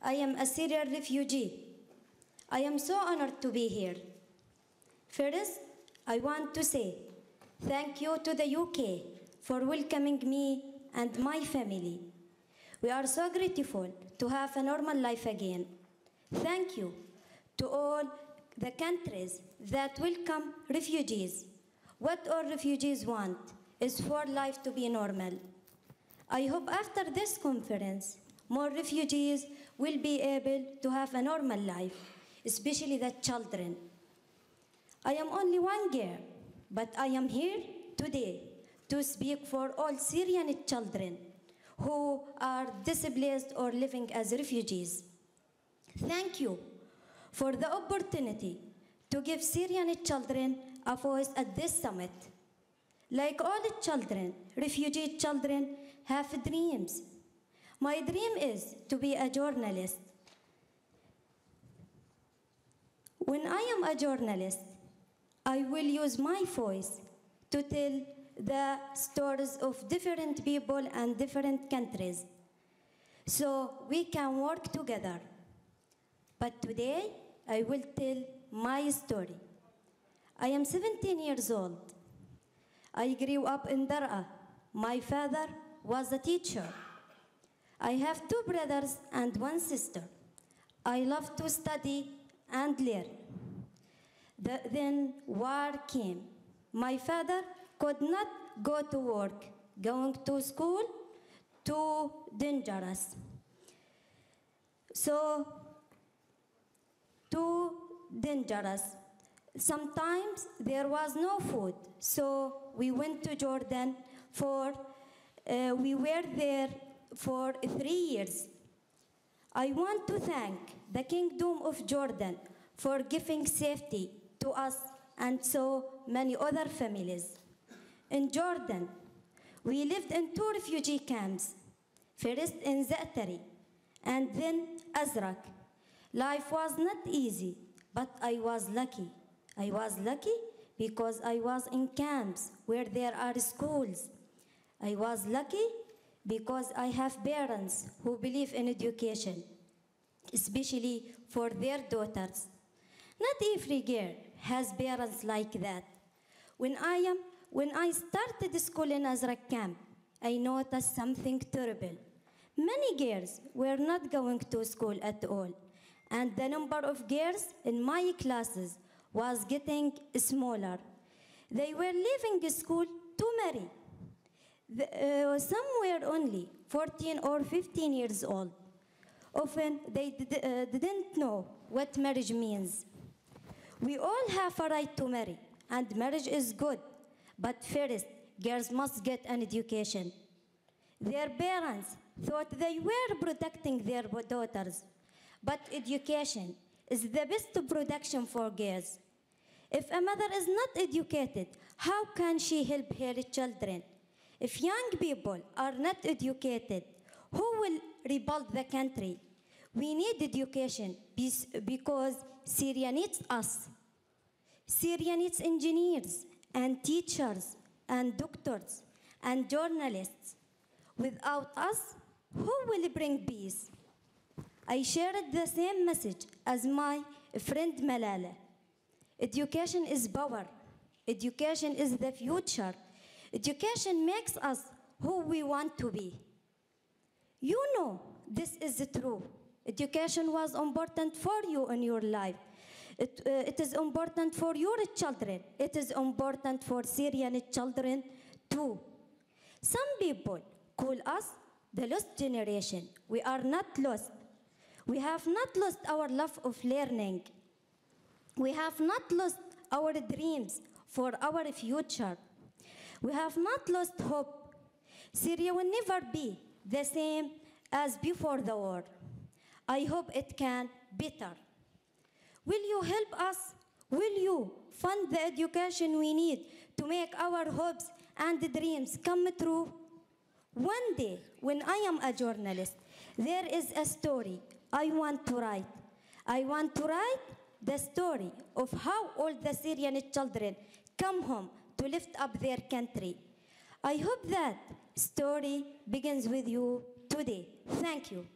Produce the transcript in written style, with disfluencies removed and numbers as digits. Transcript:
I am a Syrian refugee. I am so honored to be here. First, I want to say thank you to the UK for welcoming me and my family. We are so grateful to have a normal life again. Thank you to all the countries that welcome refugees. What all refugees want is for life to be normal. I hope after this conference, more refugees will be able to have a normal life, especially the children. I am only one girl, but I am here today to speak for all Syrian children who are displaced or living as refugees. Thank you for the opportunity to give Syrian children a voice at this summit. Like all children, refugee children have dreams. My dream is to be a journalist. When I am a journalist, I will use my voice to tell the stories of different people and different countries, so we can work together. But today, I will tell my story. I am 17 years old. I grew up in Dar'a. My father was a teacher. I have 2 brothers and 1 sister. I love to study and learn. Then war came. My father could not go to work. Going to school, too dangerous. Too dangerous. Sometimes there was no food, so we went to Jordan we were there for 3 years. I want to thank the Kingdom of Jordan for giving safety to us and so many other families. In Jordan, we lived in 2 refugee camps, first in Za'atari and then Azraq. Life was not easy, but I was lucky. I was lucky because I was in camps where there are schools. I was lucky because I have parents who believe in education, especially for their daughters. Not every girl has parents like that. When I started school in Azraq camp, I noticed something terrible. Many girls were not going to school at all, and the number of girls in my classes was getting smaller. They were leaving school to marry. Some were only 14 or 15 years old. Often they didn't know what marriage means. We all have a right to marry, and marriage is good. But first, girls must get an education. Their parents thought they were protecting their daughters, but education is the best protection for girls. If a mother is not educated, how can she help her children? If young people are not educated, who will rebuild the country? We need education because Syria needs us. Syria needs engineers and teachers and doctors and journalists. Without us, who will bring peace? I shared the same message as my friend Malala. Education is power. Education is the future. Education makes us who we want to be. You know this is true. Education was important for you in your life. It is important for your children. It is important for Syrian children too. Some people call us the lost generation. We are not lost. We have not lost our love of learning. We have not lost our dreams for our future. We have not lost hope. Syria will never be the same as before the war. I hope it can be better. Will you help us? Will you fund the education we need to make our hopes and dreams come true? One day, when I am a journalist, there is a story I want to write. I want to write the story of how all the Syrian children come home to lift up their country. I hope that story begins with you today. Thank you.